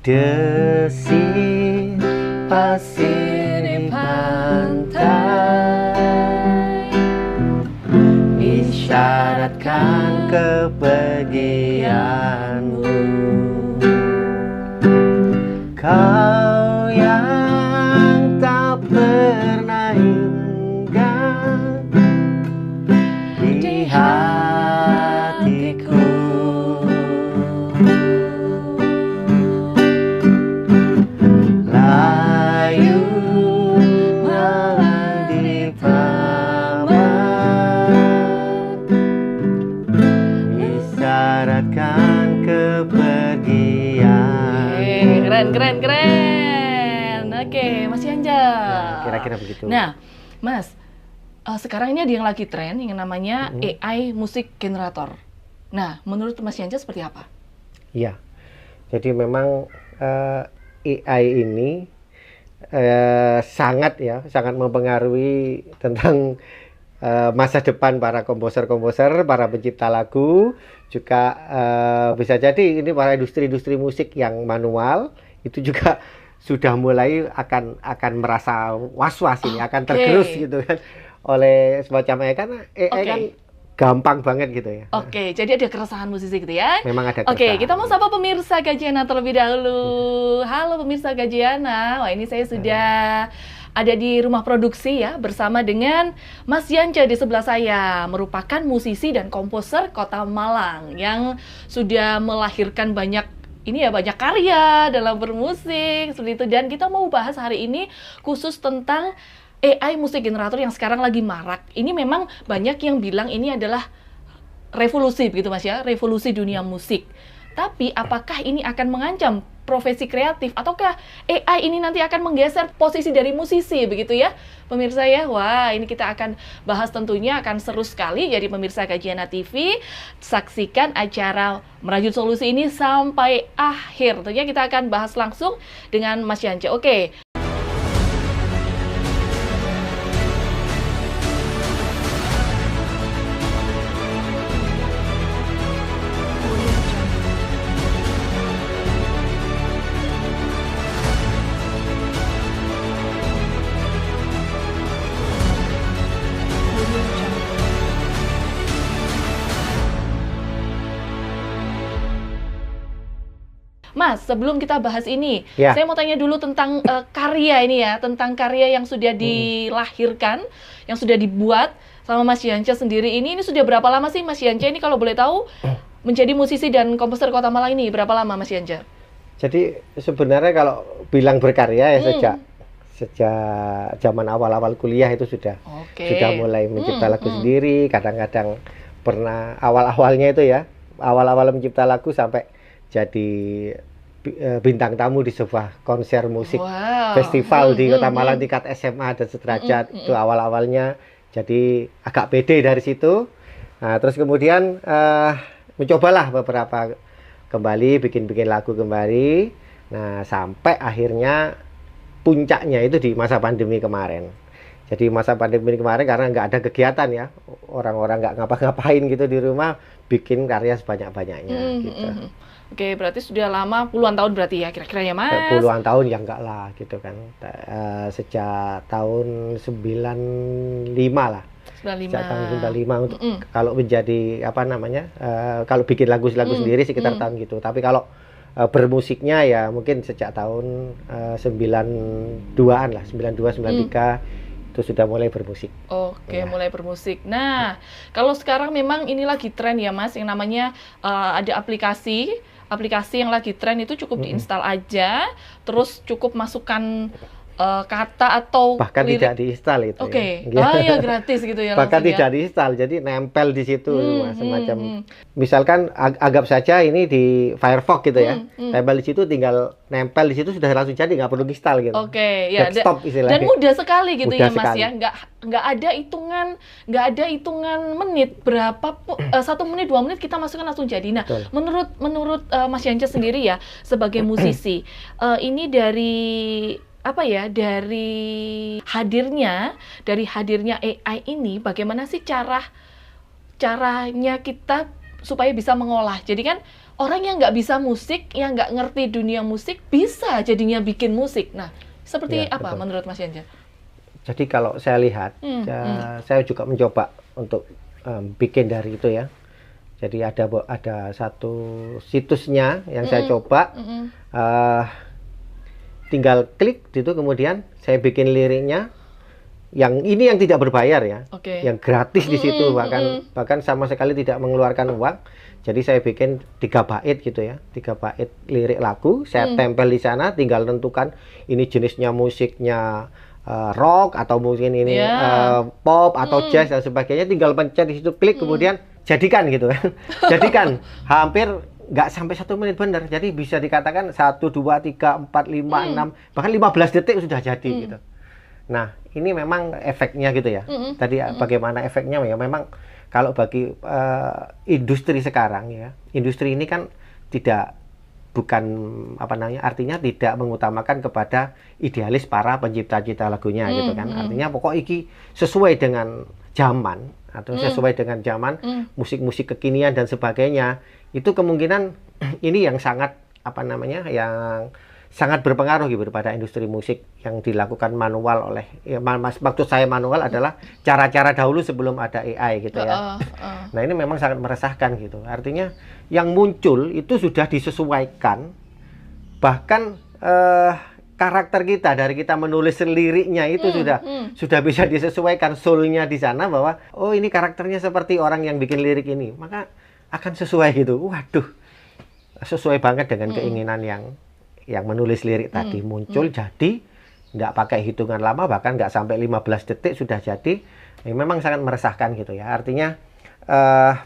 Desir pasir di pantai isyaratkan kepergianmu. Kau yang tak pernah hingga di hatiku. Layu melandi paman isyaratkan kepergian. Keren. Oke, Mas Yanja. Nah, kira-kira begitu. Nah, Mas, sekarang ini ada yang lagi tren yang namanya AI musik generator. Nah, menurut Mas Yanja seperti apa? Iya, jadi memang AI ini sangat mempengaruhi tentang masa depan para komposer-komposer, para pencipta lagu, juga bisa jadi ini para industri-industri musik yang manual itu juga sudah mulai akan merasa was-was ini, akan tergerus gitu kan oleh semacam AI, karena AI kan gampang banget gitu ya. Oke, jadi ada keresahan musisi gitu ya? Memang ada keresahan. Oke, kita mau sapa pemirsa Gajana terlebih dahulu. Halo pemirsa Gajana, wah ini saya sudah ada di rumah produksi ya, bersama dengan Mas Yanja di sebelah saya, merupakan musisi dan komposer Kota Malang yang sudah melahirkan banyak karya dalam bermusik seperti itu. Dan kita mau bahas hari ini khusus tentang AI musik generator yang sekarang lagi marak. Ini memang banyak yang bilang ini adalah revolusi begitu Mas ya, revolusi dunia musik. Tapi apakah ini akan mengancam profesi kreatif ataukah AI ini nanti akan menggeser posisi dari musisi begitu ya pemirsa ya? Wah, ini kita akan bahas, tentunya akan seru sekali. Jadi pemirsa Gajana TV, saksikan acara Merajut Solusi ini sampai akhir. Tentunya kita akan bahas langsung dengan Mas Yanja. Oke. Mas, sebelum kita bahas ini, saya mau tanya dulu tentang karya ini ya, tentang karya yang sudah dilahirkan, yang sudah dibuat sama Mas Yanja sendiri ini sudah berapa lama sih Mas Yanja ini kalau boleh tahu menjadi musisi dan komposer Kota Malang ini berapa lama Mas Yanja? Jadi sebenarnya kalau bilang berkarya ya sejak zaman awal-awal kuliah itu sudah mulai mencipta lagu sendiri. Kadang-kadang pernah awal-awalnya itu ya, awal-awal mencipta lagu sampai jadi bintang tamu di sebuah konser musik festival di Kota Malang tingkat SMA dan sederajat. Itu awal-awalnya, jadi agak pede dari situ. Nah, terus kemudian mencobalah beberapa kembali bikin lagu kembali. Nah, sampai akhirnya puncaknya itu di masa pandemi kemarin. Jadi masa pandemi kemarin karena nggak ada kegiatan ya, orang-orang nggak ngapa-ngapain gitu di rumah, bikin karya sebanyak-banyaknya gitu. Oke, berarti sudah lama, puluhan tahun berarti ya kira-kira ya Mas? Puluhan tahun ya enggak lah gitu kan. Sejak tahun 95 lah. 95. Sejak tahun 95 untuk kalau menjadi kalau bikin lagu-lagu sendiri sekitar tahun gitu. Tapi kalau bermusiknya ya mungkin sejak tahun 92-an lah, 92 93 itu sudah mulai bermusik. Oke, mulai bermusik. Nah, kalau sekarang memang ini lagi tren ya Mas, yang namanya ada aplikasi yang lagi tren itu cukup diinstal aja, terus cukup masukkan kata atau bahkan lirik. Tidak diinstal itu. Ya gratis gitu ya. Bahkan tidak diinstal, jadi nempel di situ semacam. Misalkan anggap saja ini di Firefox gitu ya, nempel di situ, tinggal nempel di situ sudah langsung jadi, nggak perlu install gitu. Ya. Desktop istilahnya. Dan mudah sekali gitu mudah ya Mas sekali. ya, nggak ada hitungan menit berapa 1 menit 2 menit kita masukkan langsung jadi. Nah, menurut Mas Yanja sendiri ya sebagai musisi, ini dari hadirnya AI ini, bagaimana sih caranya kita supaya bisa mengolah? Jadi kan orang yang nggak bisa musik, yang nggak ngerti dunia musik, bisa jadinya bikin musik. Nah, seperti apa betul. menurut Mas Yanja? Jadi kalau saya lihat, saya juga mencoba untuk bikin dari itu ya. Jadi ada satu situsnya yang saya coba, tinggal klik gitu, kemudian saya bikin liriknya. Yang ini yang tidak berbayar ya, yang gratis di situ, bahkan sama sekali tidak mengeluarkan uang. Jadi saya bikin 3 bait gitu ya, 3 bait lirik lagu, saya tempel di sana, tinggal tentukan ini jenisnya musiknya rock atau mungkin ini pop atau jazz dan sebagainya, tinggal pencet di situ, klik, kemudian jadikan gitu kan. Jadikan hampir nggak sampai 1 menit benar, jadi bisa dikatakan 1, 2, 3, 4, 5, 6 bahkan 15 detik sudah jadi gitu. Nah, ini memang efeknya gitu ya. Tadi bagaimana efeknya ya, memang kalau bagi industri sekarang ya, industri ini kan bukan artinya tidak mengutamakan kepada idealis para pencipta-cipta lagunya gitu kan. Artinya pokok iki sesuai dengan zaman atau sesuai dengan zaman, musik-musik kekinian dan sebagainya. Itu kemungkinan ini yang sangat yang sangat berpengaruh gitu pada industri musik yang dilakukan manual oleh maksud saya manual adalah cara-cara dahulu sebelum ada AI gitu ya. Nah, ini memang sangat meresahkan gitu. Artinya yang muncul itu sudah disesuaikan, bahkan karakter kita dari kita menulis liriknya itu sudah bisa disesuaikan soul-nya di sana, bahwa oh ini karakternya seperti orang yang bikin lirik ini, maka akan sesuai gitu. Waduh, sesuai banget dengan keinginan yang menulis lirik tadi, muncul jadi nggak pakai hitungan lama, bahkan nggak sampai 15 detik sudah jadi. Memang sangat meresahkan gitu ya. Artinya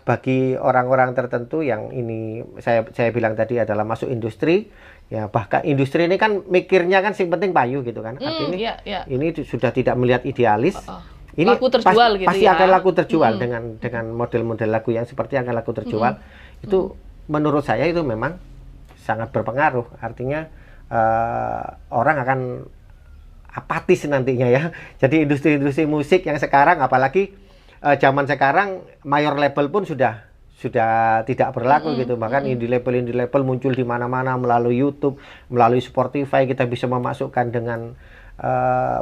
bagi orang-orang tertentu yang ini saya bilang tadi adalah masuk industri ya, bahkan industri ini kan mikirnya kan sing penting payu gitu kan. Artinya ini sudah tidak melihat idealis. Ini laku terjual gitu pasti ya. Akan laku terjual dengan model-model lagu yang seperti akan laku terjual. Itu menurut saya itu memang sangat berpengaruh. Artinya orang akan apatis nantinya ya. Jadi industri-industri musik yang sekarang, apalagi zaman sekarang, mayor label pun sudah tidak berlaku gitu. Bahkan indie label muncul di mana-mana melalui YouTube, melalui Spotify, kita bisa memasukkan dengan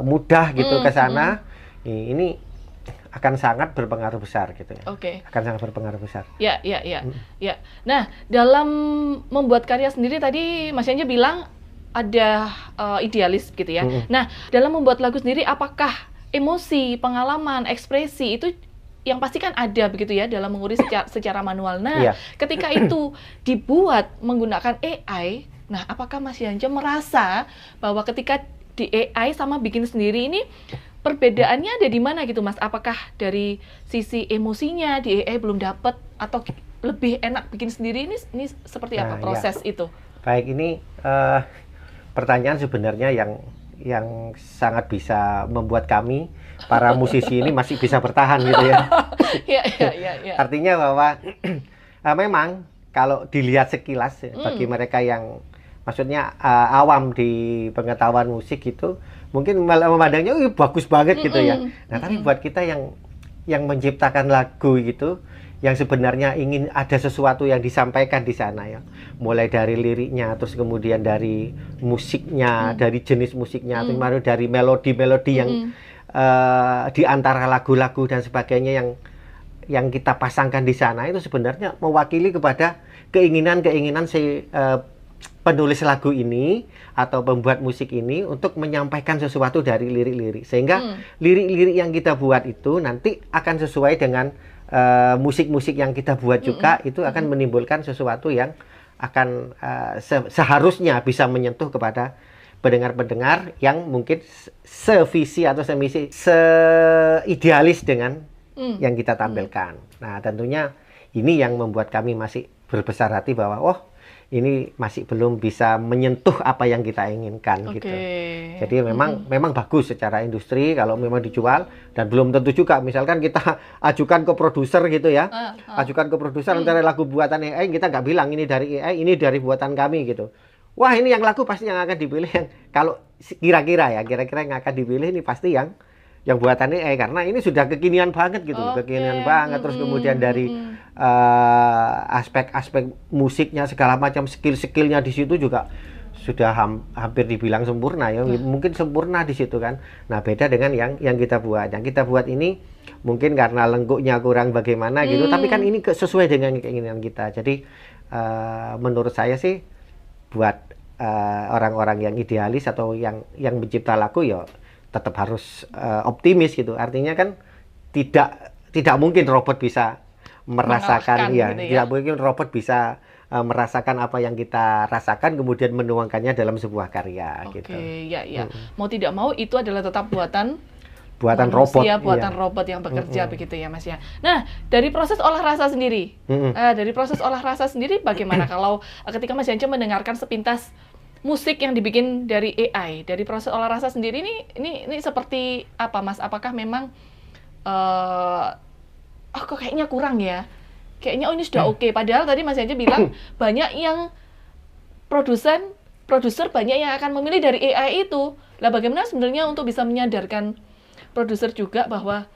mudah gitu ke sana. Ini akan sangat berpengaruh besar gitu ya. Akan sangat berpengaruh besar. Ya. Nah, dalam membuat karya sendiri tadi Mas Yanja bilang ada idealis gitu ya. Nah, dalam membuat lagu sendiri, apakah emosi, pengalaman, ekspresi itu yang pasti kan ada begitu ya dalam menguris secara manual. Nah, ketika itu dibuat menggunakan AI, nah apakah Mas Yanja merasa bahwa ketika di AI sama bikin sendiri ini perbedaannya ada di mana gitu Mas? Apakah dari sisi emosinya di AI belum dapat, atau lebih enak bikin sendiri? Ini seperti apa proses itu? Baik, ini pertanyaan sebenarnya yang sangat bisa membuat kami para musisi ini masih bisa bertahan gitu ya. Artinya bahwa memang kalau dilihat sekilas bagi mereka yang maksudnya awam di pengetahuan musik itu mungkin memandangnya bagus banget gitu ya. Nah, tapi buat kita yang menciptakan lagu gitu, yang sebenarnya ingin ada sesuatu yang disampaikan di sana ya, mulai dari liriknya, terus kemudian dari musiknya, dari jenis musiknya, atau dari melodi-melodi yang di antara lagu-lagu dan sebagainya yang kita pasangkan di sana, itu sebenarnya mewakili kepada keinginan-keinginan si penulis lagu ini atau pembuat musik ini untuk menyampaikan sesuatu dari lirik-lirik, sehingga lirik-lirik yang kita buat itu nanti akan sesuai dengan musik-musik yang kita buat juga. Itu akan menimbulkan sesuatu yang akan seharusnya bisa menyentuh kepada pendengar-pendengar yang mungkin sevisi atau semisi seidealis dengan yang kita tampilkan. Nah, tentunya ini yang membuat kami masih berbesar hati bahwa ini masih belum bisa menyentuh apa yang kita inginkan gitu. Jadi memang bagus secara industri kalau memang dijual, dan belum tentu juga misalkan kita ajukan ke produser gitu ya. Ajukan ke produser antara lagu buatan AI, kita nggak bilang ini dari AI, ini dari buatan kami gitu. Wah, ini yang lagu pasti yang akan dipilih yang kalau kira-kira yang akan dipilih ini pasti yang yang buatan AI karena ini sudah kekinian banget gitu, kekinian banget. Terus kemudian dari aspek-aspek musiknya segala macam skill-skillnya di situ juga sudah hampir dibilang sempurna ya, mungkin sempurna di situ kan. Nah beda dengan yang kita buat. Yang kita buat ini mungkin karena lengkuknya kurang bagaimana gitu, tapi kan ini sesuai dengan keinginan kita. Jadi menurut saya sih buat orang-orang yang idealis atau yang mencipta lagu ya tetap harus optimis gitu. Artinya kan tidak mungkin robot bisa merasakan ya, gitu ya, tidak mungkin robot bisa merasakan apa yang kita rasakan kemudian menuangkannya dalam sebuah karya gitu. Ya. Mau tidak mau itu adalah tetap buatan robot, buatan robot yang bekerja begitu ya Mas ya. Nah, dari proses olah rasa sendiri. Bagaimana kalau ketika Mas Yance mendengarkan sepintas musik yang dibikin dari AI, dari proses olah rasa sendiri ini seperti apa Mas? Apakah memang kok kayaknya kurang ya? Kayaknya ini sudah oke. Padahal tadi Mas Yance bilang banyak yang produser banyak yang akan memilih dari AI itu. Lah bagaimana sebenarnya untuk bisa menyadarkan produser juga bahwa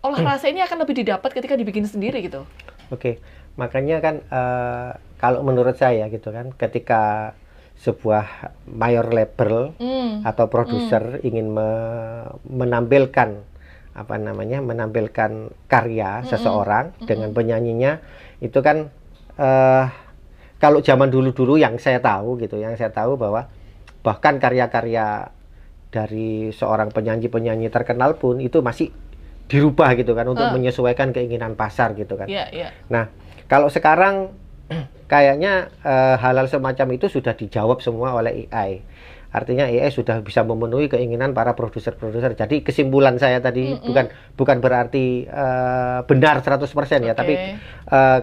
olah rasa ini akan lebih didapat ketika dibikin sendiri gitu? Oke, makanya kan kalau menurut saya gitu kan, ketika sebuah mayor label atau produser ingin menampilkan karya seseorang dengan penyanyinya, itu kan kalau zaman dulu yang saya tahu bahwa bahkan karya-karya dari seorang penyanyi terkenal pun itu masih dirubah gitu kan untuk menyesuaikan keinginan pasar gitu kan. Nah, kalau sekarang kayaknya hal-hal semacam itu sudah dijawab semua oleh AI. Artinya AI sudah bisa memenuhi keinginan para produser-produser. Jadi kesimpulan saya tadi bukan berarti benar 100% ya, tapi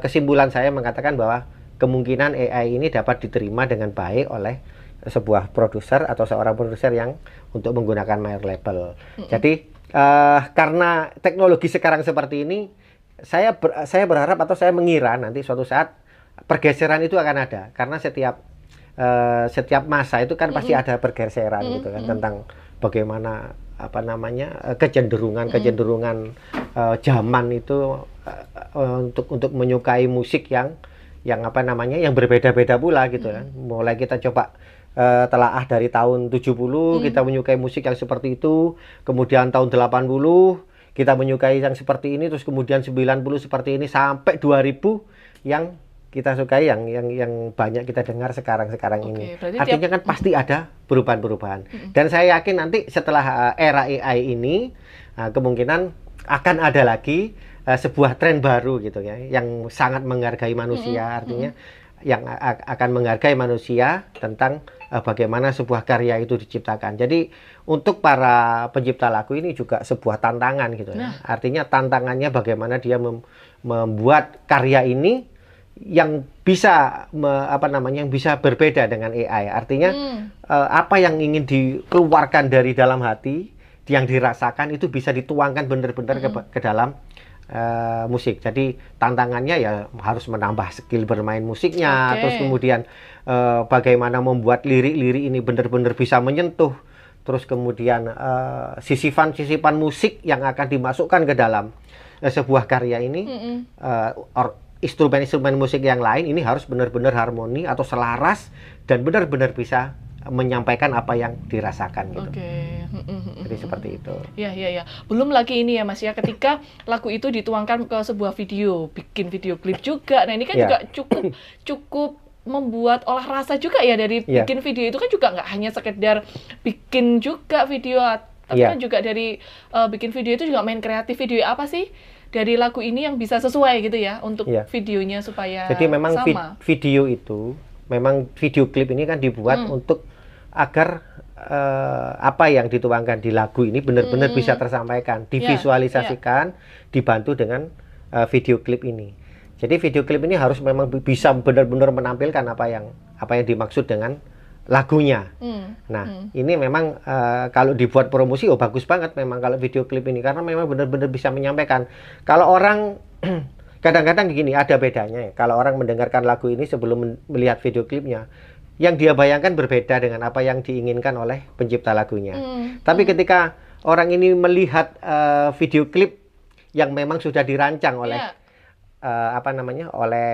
kesimpulan saya mengatakan bahwa kemungkinan AI ini dapat diterima dengan baik oleh sebuah produser atau seorang produser yang untuk menggunakan mayor label. Jadi karena teknologi sekarang seperti ini, saya berharap atau saya mengira nanti suatu saat pergeseran itu akan ada, karena setiap masa itu kan pasti ada pergeseran gitu kan, tentang bagaimana kecenderungan zaman itu untuk menyukai musik yang berbeda-beda pula gitu kan. Mulai kita coba telaah dari tahun 70 kita menyukai musik yang seperti itu, kemudian tahun 80 kita menyukai yang seperti ini, terus kemudian 90 seperti ini, sampai 2000 yang kita sukai yang banyak kita dengar sekarang ini. Artinya kan pasti ada perubahan-perubahan. Dan saya yakin nanti setelah era AI ini kemungkinan akan ada lagi sebuah tren baru gitu ya, yang sangat menghargai manusia. Artinya yang akan menghargai manusia tentang bagaimana sebuah karya itu diciptakan. Jadi untuk para pencipta lagu ini juga sebuah tantangan gitu ya. Artinya tantangannya bagaimana dia membuat karya ini yang bisa yang bisa berbeda dengan AI. Artinya apa yang ingin dikeluarkan dari dalam hati, yang dirasakan itu bisa dituangkan benar-benar ke dalam musik. Jadi tantangannya ya harus menambah skill bermain musiknya, terus kemudian bagaimana membuat lirik-lirik ini benar-benar bisa menyentuh, terus kemudian sisipan-sisipan musik yang akan dimasukkan ke dalam sebuah karya ini, instrumen-instrumen musik yang lain ini harus benar-benar harmoni atau selaras dan benar-benar bisa menyampaikan apa yang dirasakan gitu. Jadi seperti itu. Ya. Belum lagi ini ya Mas ya, ketika lagu itu dituangkan ke sebuah video, bikin video klip juga. Nah ini kan juga cukup membuat olah rasa juga ya, dari bikin video itu kan juga nggak hanya sekedar bikin juga video, tapi kan juga dari bikin video itu juga main kreatif. Video apa sih dari lagu ini yang bisa sesuai gitu ya untuk videonya supaya jadi memang sama. Video itu memang video klip ini kan dibuat untuk agar apa yang dituangkan di lagu ini benar-benar bisa tersampaikan, divisualisasikan, dibantu dengan video klip ini. Jadi video klip ini harus memang bisa benar-benar menampilkan apa yang dimaksud dengan lagunya. Nah, ini memang kalau dibuat promosi bagus banget memang kalau video klip ini, karena memang benar-benar bisa menyampaikan. Kalau orang kadang-kadang gini, ada bedanya ya. Kalau orang mendengarkan lagu ini sebelum melihat video klipnya, yang dia bayangkan berbeda dengan apa yang diinginkan oleh pencipta lagunya. Tapi ketika orang ini melihat video klip yang memang sudah dirancang oleh oleh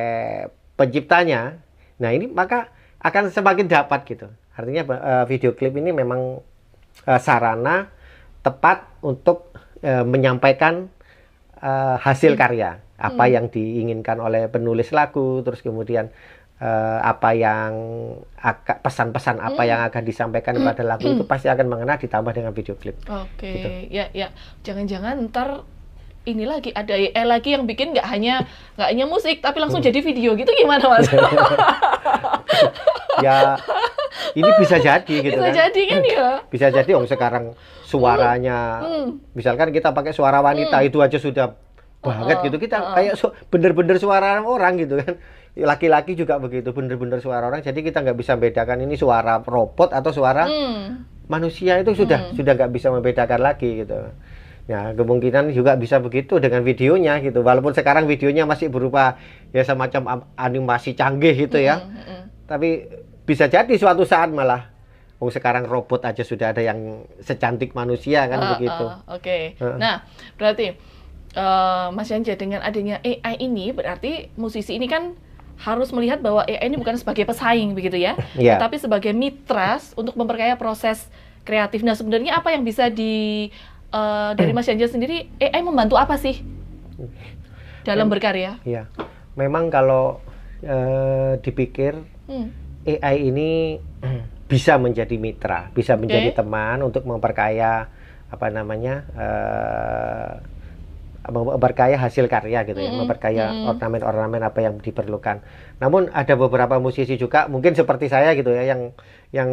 penciptanya, nah ini maka akan semakin dapat gitu. Artinya video klip ini memang sarana tepat untuk menyampaikan hasil karya, apa yang diinginkan oleh penulis lagu, terus kemudian apa yang pesan-pesan apa yang akan disampaikan pada lagu itu pasti akan mengena, ditambah dengan video klip. Oke, gitu. Ya, jangan-jangan ntar ini lagi ada AI lagi yang bikin nggak hanya musik tapi langsung jadi video gitu, gimana Mas? Ya, ini bisa jadi gitu bisa kan. Jadi kan ya. Bisa jadi sekarang suaranya, misalkan kita pakai suara wanita itu aja sudah banget gitu, kita kayak bener-bener suara orang gitu kan. Laki-laki juga begitu, bener-bener suara orang, jadi kita nggak bisa membedakan ini suara robot atau suara manusia, itu sudah nggak bisa membedakan lagi gitu. Nah, kemungkinan juga bisa begitu dengan videonya gitu, walaupun sekarang videonya masih berupa ya semacam animasi canggih gitu ya, tapi bisa jadi suatu saat malah sekarang robot aja sudah ada yang secantik manusia kan begitu. Oke. Nah, berarti Mas Yanja, dengan adanya AI ini berarti musisi ini kan harus melihat bahwa AI ini bukan sebagai pesaing begitu ya, tetapi sebagai mitra untuk memperkaya proses kreatif. Nah, sebenarnya apa yang bisa dari Mas Yanja sendiri, AI membantu apa sih dalam berkarya? Iya, memang kalau dipikir AI ini bisa menjadi mitra, bisa menjadi teman untuk memperkaya memperkaya hasil karya gitu ya, memperkaya ornamen-ornamen apa yang diperlukan. Namun ada beberapa musisi juga mungkin seperti saya gitu ya, yang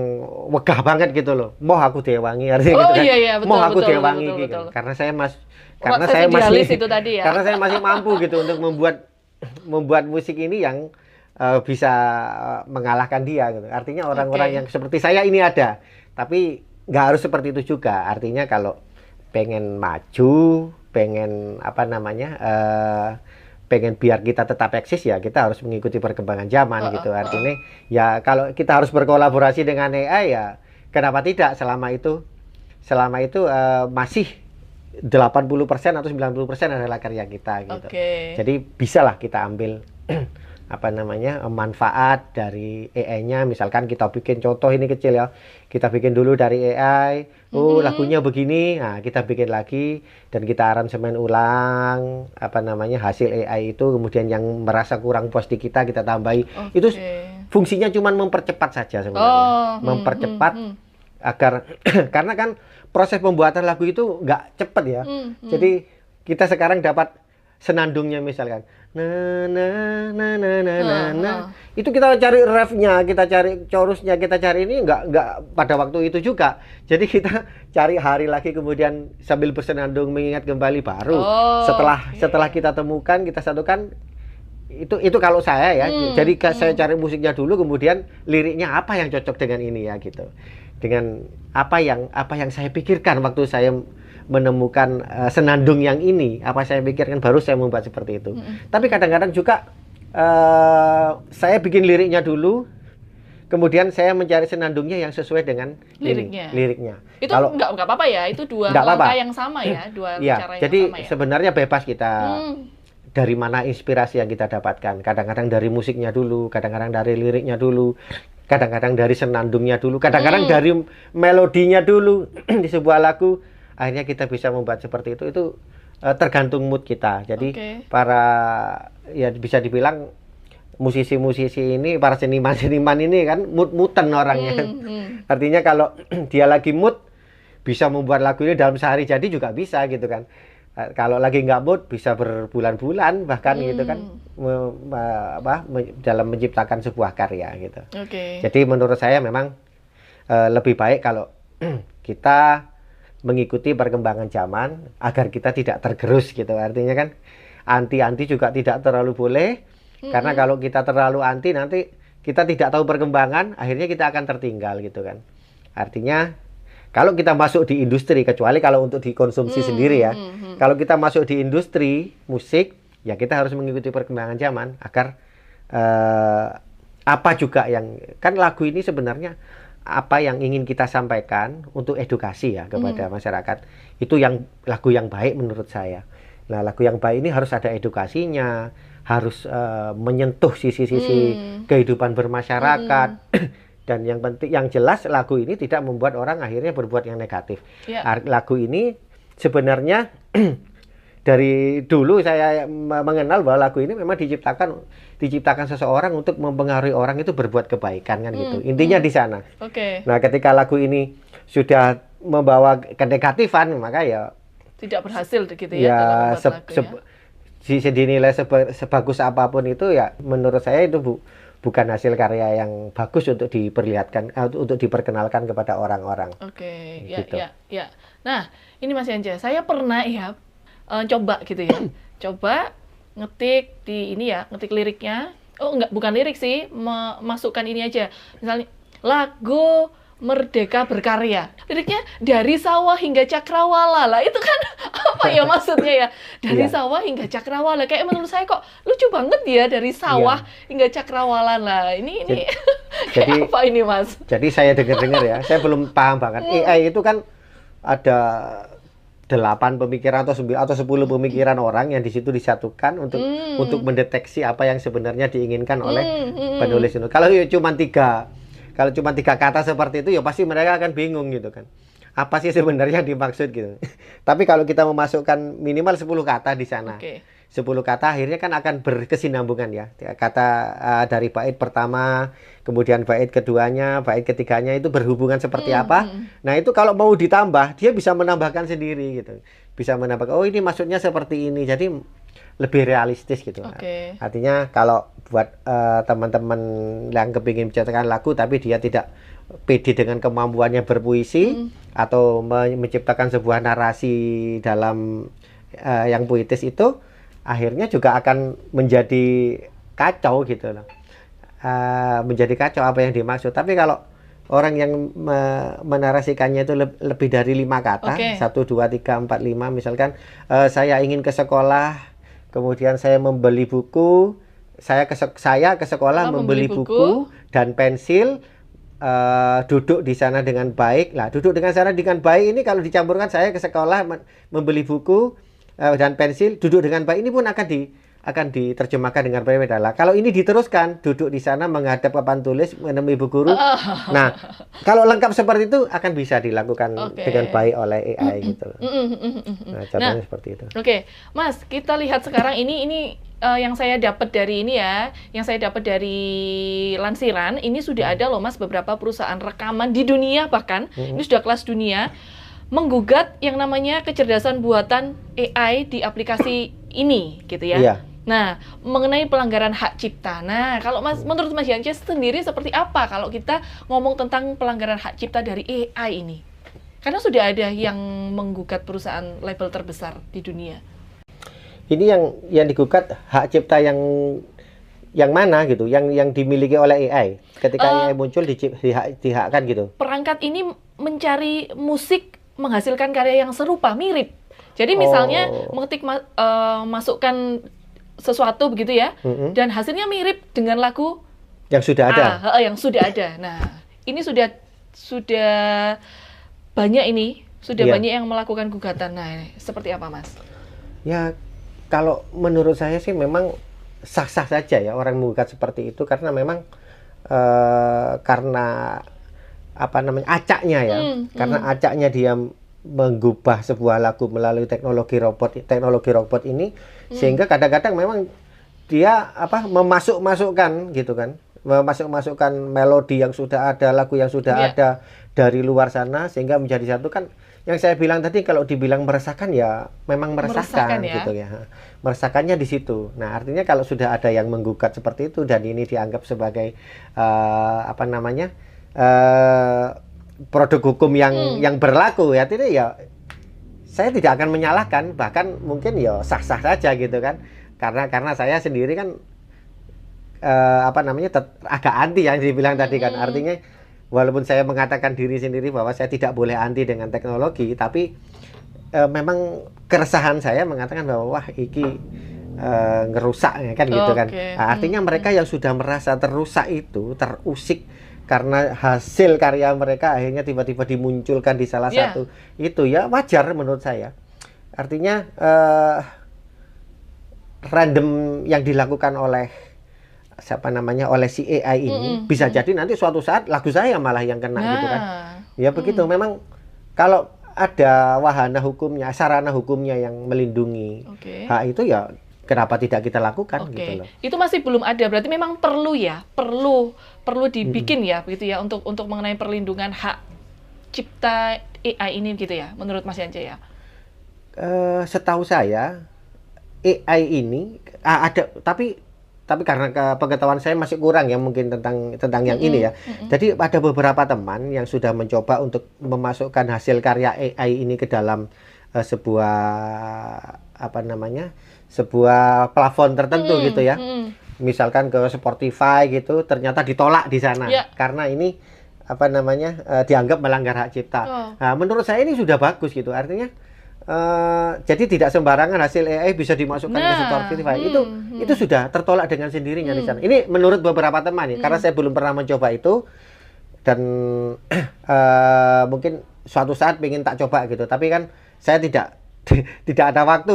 wegah banget gitu loh. Moh aku dewangi, artinya gitu kan. Iya, betul, moh aku dewangi betul, gitu. betul. Karena saya masih itu tadi ya. Karena saya masih mampu gitu untuk membuat musik ini yang bisa mengalahkan dia gitu. Artinya orang-orang yang seperti saya ini ada, tapi nggak harus seperti itu juga. Artinya kalau pengen maju, pengen pengen biar kita tetap eksis, ya kita harus mengikuti perkembangan zaman gitu. Artinya ya kalau kita harus berkolaborasi dengan AI, ya kenapa tidak, selama itu masih 80% atau 90% adalah karya kita gitu. Jadi bisalah kita ambil manfaat dari AI-nya. Misalkan kita bikin contoh ini kecil ya, kita bikin dulu dari AI, lagunya begini, nah kita bikin lagi dan kita aransemen ulang hasil AI itu, kemudian yang merasa kurang puas di kita tambahi. Itu fungsinya cuma mempercepat saja sebenarnya, mempercepat agar karena kan proses pembuatan lagu itu nggak cepet ya. Jadi kita sekarang dapat senandungnya misalkan, itu kita cari refnya, kita cari chorusnya, kita cari ini nggak pada waktu itu juga. Jadi kita cari hari lagi, kemudian sambil bersenandung mengingat kembali baru. Setelah kita temukan, kita satukan, itu kalau saya ya. Jadi saya cari musiknya dulu, kemudian liriknya apa yang cocok dengan ini ya gitu. Dengan apa yang saya pikirkan waktu saya menemukan senandung yang ini, apa saya pikirkan, baru saya membuat seperti itu. Tapi kadang-kadang juga saya bikin liriknya dulu, kemudian saya mencari senandungnya yang sesuai dengan liriknya. Itu kalau nggak apa-apa ya, itu dua langkah yang sama ya, dua cara yang jadi sama ya. Sebenarnya bebas kita dari mana inspirasi yang kita dapatkan. Kadang-kadang dari musiknya dulu, kadang-kadang dari liriknya dulu, kadang-kadang dari senandungnya dulu, kadang-kadang dari melodinya dulu di sebuah lagu. Akhirnya kita bisa membuat seperti itu. Itu tergantung mood kita. Jadi ya bisa dibilang musisi-musisi ini, para seniman-seniman ini kan mood-moodan orangnya. Artinya kalau dia lagi mood, bisa membuat lagu ini dalam sehari jadi juga bisa gitu kan. Kalau lagi nggak mood, bisa berbulan-bulan bahkan gitu kan, dalam menciptakan sebuah karya gitu. Jadi menurut saya memang lebih baik kalau kita mengikuti perkembangan zaman agar kita tidak tergerus gitu. Artinya kan anti-anti juga tidak terlalu boleh, karena kalau kita terlalu anti, nanti kita tidak tahu perkembangan, akhirnya kita akan tertinggal gitu kan. Artinya kalau kita masuk di industri, kecuali kalau untuk dikonsumsi sendiri ya, kalau kita masuk di industri musik, ya kita harus mengikuti perkembangan zaman agar apa juga yang, kan lagu ini sebenarnya apa yang ingin kita sampaikan untuk edukasi ya kepada masyarakat. Itu yang lagu yang baik menurut saya. Nah, lagu yang baik ini harus ada edukasinya, harus menyentuh sisi-sisi kehidupan bermasyarakat. Dan yang penting, yang jelas lagu ini tidak membuat orang akhirnya berbuat yang negatif. Lagu ini sebenarnya dari dulu saya mengenal bahwa lagu ini memang diciptakan seseorang untuk mempengaruhi orang itu berbuat kebaikan kan gitu. Intinya di sana. Nah, ketika lagu ini sudah membawa kenegatifan, maka ya tidak berhasil gitu ya. Dinilai sebagus apapun itu ya menurut saya itu bukan hasil karya yang bagus untuk diperlihatkan, untuk diperkenalkan kepada orang-orang. Gitu. Ya. Nah, ini Mas Yanja, saya pernah ya coba gitu ya, coba ngetik di ini ya, ngetik liriknya. Oh enggak, bukan lirik sih, masukkan ini aja. Misalnya lagu Merdeka Berkarya. Liriknya dari sawah hingga cakrawala. Lah itu kan apa ya maksudnya ya? Dari sawah hingga cakrawala. Kayak menurut saya kok lucu banget ya, dari sawah hingga cakrawala. Lah ini jadi apa ini Mas? Jadi saya dengar ya, saya belum paham banget. AI itu kan ada 8 pemikiran atau 10 pemikiran orang yang di situ disatukan untuk mendeteksi apa yang sebenarnya diinginkan oleh penulis itu. Kalau cuma 3 kata seperti itu, ya pasti mereka akan bingung gitu kan. Apa sih sebenarnya dimaksud gitu. Tapi kalau kita memasukkan minimal 10 kata di sana, 10 kata akhirnya kan akan berkesinambungan ya. Kata dari bait pertama, kemudian bait keduanya, bait ketiganya itu berhubungan seperti apa. Nah itu kalau mau ditambah, dia bisa menambahkan sendiri gitu. Bisa menambahkan, oh ini maksudnya seperti ini. Jadi lebih realistis gitu. Artinya kalau buat teman-teman yang kepingin menciptakan lagu tapi dia tidak pede dengan kemampuannya berpuisi atau menciptakan sebuah narasi dalam yang puitis itu, akhirnya juga akan menjadi kacau gitu loh. Menjadi kacau apa yang dimaksud. Tapi kalau orang yang menarasikannya itu lebih dari 5 kata, 1, 2, 3, 4, 5 misalkan, saya ingin ke sekolah, kemudian saya membeli buku, saya ke sekolah membeli buku dan pensil, duduk di sana dengan baik. Lah, duduk dengan sana dengan baik ini kalau dicampurkan saya ke sekolah membeli buku dan pensil, duduk dengan baik, ini pun akan diterjemahkan dengan berbeda. Lah, kalau ini diteruskan, duduk di sana menghadap papan tulis menemui ibu guru. Nah, kalau lengkap seperti itu akan bisa dilakukan dengan baik oleh AI gitu. Nah, contohnya seperti itu. Mas, kita lihat sekarang ini yang saya dapat dari ini ya, yang saya dapat dari lansiran, ini sudah ada loh Mas beberapa perusahaan rekaman di dunia bahkan, ini sudah kelas dunia, menggugat yang namanya kecerdasan buatan AI di aplikasi ini gitu ya. Nah, mengenai pelanggaran hak cipta. Nah, kalau menurut Mas Yanja sendiri seperti apa kalau kita ngomong tentang pelanggaran hak cipta dari AI ini? Karena sudah ada yang menggugat perusahaan label terbesar di dunia. Ini yang digugat hak cipta yang mana gitu, yang dimiliki oleh AI. Ketika AI muncul dihakkan gitu. Perangkat ini mencari musik menghasilkan karya yang serupa, mirip. Jadi misalnya mengetik masukkan sesuatu begitu ya, dan hasilnya mirip dengan lagu yang sudah ada. Yang sudah ada. Nah, ini sudah banyak banyak yang melakukan gugatan. Nah, ini seperti apa Mas? Ya, kalau menurut saya sih memang sah-sah saja ya orang menggugat seperti itu, karena memang karena apa namanya acaknya ya, karena acaknya dia mengubah sebuah lagu melalui teknologi robot ini, sehingga kadang-kadang memang dia memasukkan gitu kan, memasukkan melodi yang sudah ada, lagu yang sudah ada dari luar sana, sehingga menjadi satu. Kan yang saya bilang tadi, kalau dibilang meresahkan ya memang meresahkan gitu ya, meresahkannya di situ. Nah, artinya kalau sudah ada yang menggugat seperti itu dan ini dianggap sebagai produk hukum yang berlaku ya, tidak ya, saya tidak akan menyalahkan, bahkan mungkin ya sah-sah saja gitu kan, karena saya sendiri kan agak anti yang dibilang tadi kan. Artinya walaupun saya mengatakan diri sendiri bahwa saya tidak boleh anti dengan teknologi, tapi memang keresahan saya mengatakan bahwa wah iki ngerusak ya kan gitu kan. Artinya mereka yang sudah merasa terusak itu, terusik karena hasil karya mereka akhirnya tiba-tiba dimunculkan di salah satu itu ya wajar menurut saya. Artinya random yang dilakukan oleh oleh si AI ini bisa jadi nanti suatu saat lagu saya malah yang kena gitu kan. Ya begitu. Memang kalau ada wahana hukumnya, sarana hukumnya yang melindungi hak itu ya kenapa tidak kita lakukan gitu loh. Itu masih belum ada, berarti memang perlu ya, perlu dibikin ya begitu ya untuk mengenai perlindungan hak cipta AI ini gitu ya, menurut Mas Yance ya. Setahu saya AI ini ada, tapi karena pengetahuan saya masih kurang ya mungkin tentang yang ini ya. Jadi ada beberapa teman yang sudah mencoba untuk memasukkan hasil karya AI ini ke dalam sebuah sebuah plafon tertentu gitu ya. Misalkan ke Spotify gitu, ternyata ditolak di sana karena ini dianggap melanggar hak cipta. Nah, menurut saya ini sudah bagus gitu. Artinya jadi tidak sembarangan hasil AI bisa dimasukkan ke Spotify. Itu sudah tertolak dengan sendirinya di sana. Ini menurut beberapa teman ya, karena saya belum pernah mencoba itu dan mungkin suatu saat ingin tak coba gitu. Tapi kan saya tidak ada waktu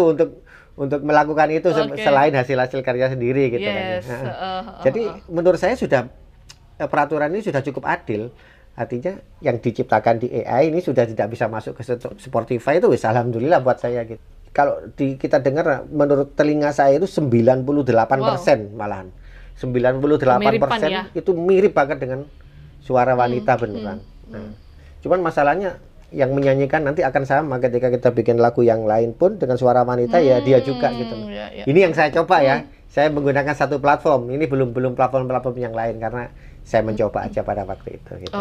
untuk melakukan itu selain hasil karya sendiri gitu kan. Jadi menurut saya sudah peraturan ini sudah cukup adil. Artinya yang diciptakan di AI ini sudah tidak bisa masuk ke Spotify itu wis alhamdulillah buat saya gitu. Kalau kita dengar menurut telinga saya itu 98% malahan. 98% itu mirip banget dengan suara wanita beneran. Nah, cuman masalahnya yang menyanyikan nanti akan sama ketika kita bikin lagu yang lain pun dengan suara wanita ya dia juga gitu. Ini yang saya coba ya. Saya menggunakan satu platform. Ini belum platform yang lain karena saya mencoba aja pada waktu itu gitu.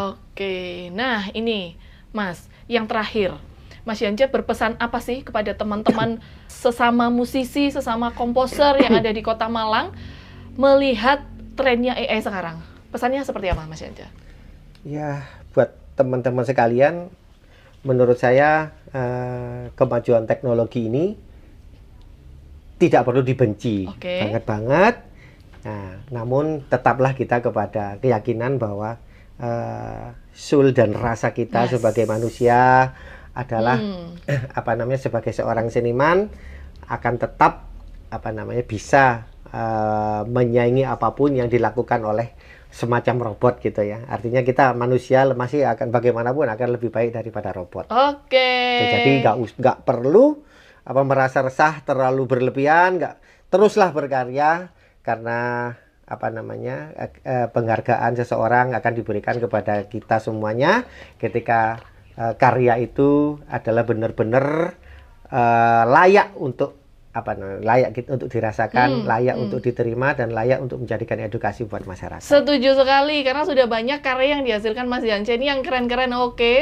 Nah ini Mas, yang terakhir Mas Yance berpesan apa sih kepada teman-teman sesama musisi, sesama komposer yang ada di Kota Malang melihat trennya AI sekarang? Pesannya seperti apa Mas Yance? Ya, buat teman-teman sekalian, menurut saya kemajuan teknologi ini tidak perlu dibenci banget. Nah, namun tetaplah kita kepada keyakinan bahwa soul dan rasa kita sebagai manusia adalah sebagai seorang seniman akan tetap bisa menyaingi apapun yang dilakukan oleh semacam robot gitu ya. Artinya kita manusia masih akan bagaimanapun akan lebih baik daripada robot. Jadi nggak perlu merasa resah terlalu berlebihan, teruslah berkarya. Karena penghargaan seseorang akan diberikan kepada kita semuanya ketika karya itu adalah benar-benar layak untuk untuk dirasakan, layak untuk diterima dan layak untuk menjadikan edukasi buat masyarakat. Setuju sekali karena sudah banyak karya yang dihasilkan Mas Yance ini yang keren-keren.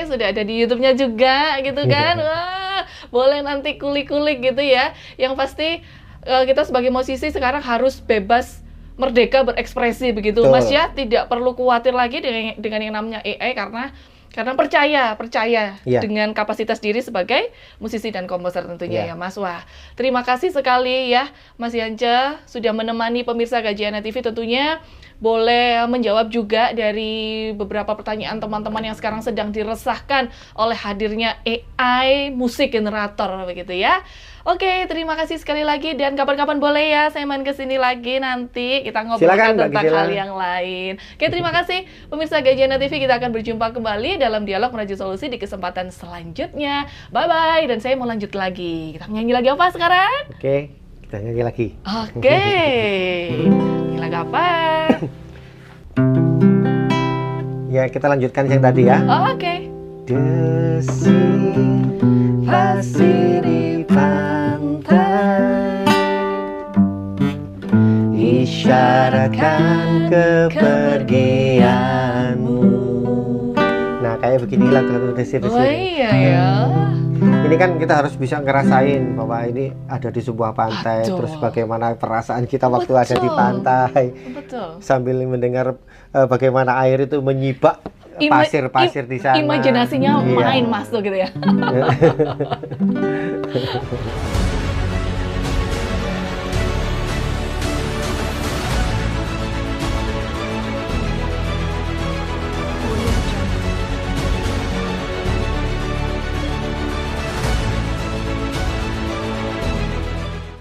Sudah ada di YouTube-nya juga gitu kan. Wah, boleh nanti kulik-kulik gitu ya. Yang pasti kita sebagai musisi sekarang harus bebas, merdeka berekspresi begitu. Betul. Mas ya, tidak perlu khawatir lagi dengan yang namanya AI karena percaya dengan kapasitas diri sebagai musisi dan komposer tentunya ya Mas. Wah, terima kasih sekali ya Mas Yance sudah menemani pemirsa Gajayana TV. Tentunya boleh menjawab juga dari beberapa pertanyaan teman-teman yang sekarang sedang diresahkan oleh hadirnya AI musik generator begitu ya. Terima kasih sekali lagi dan kapan-kapan boleh ya saya main ke sini lagi nanti kita ngobrol tentang hal yang lain. Terima kasih pemirsa Gajayana TV, kita akan berjumpa kembali dalam dialog menuju solusi di kesempatan selanjutnya. Bye bye dan saya mau lanjut lagi. Kita nyanyi lagi apa sekarang? Kita nyanyi lagi. Nyanyi lagu apa? Ya, kita lanjutkan yang tadi ya. Desing pasir di pantai, isyaratkan kepergianmu. Nah, kayak begini lagu-lagu desir. Ini kan kita harus bisa ngerasain bahwa ini ada di sebuah pantai. Terus bagaimana perasaan kita waktu ada di pantai. Sambil mendengar bagaimana air itu menyibak pasir-pasir di sana. Imajinasinya main masuk gitu ya.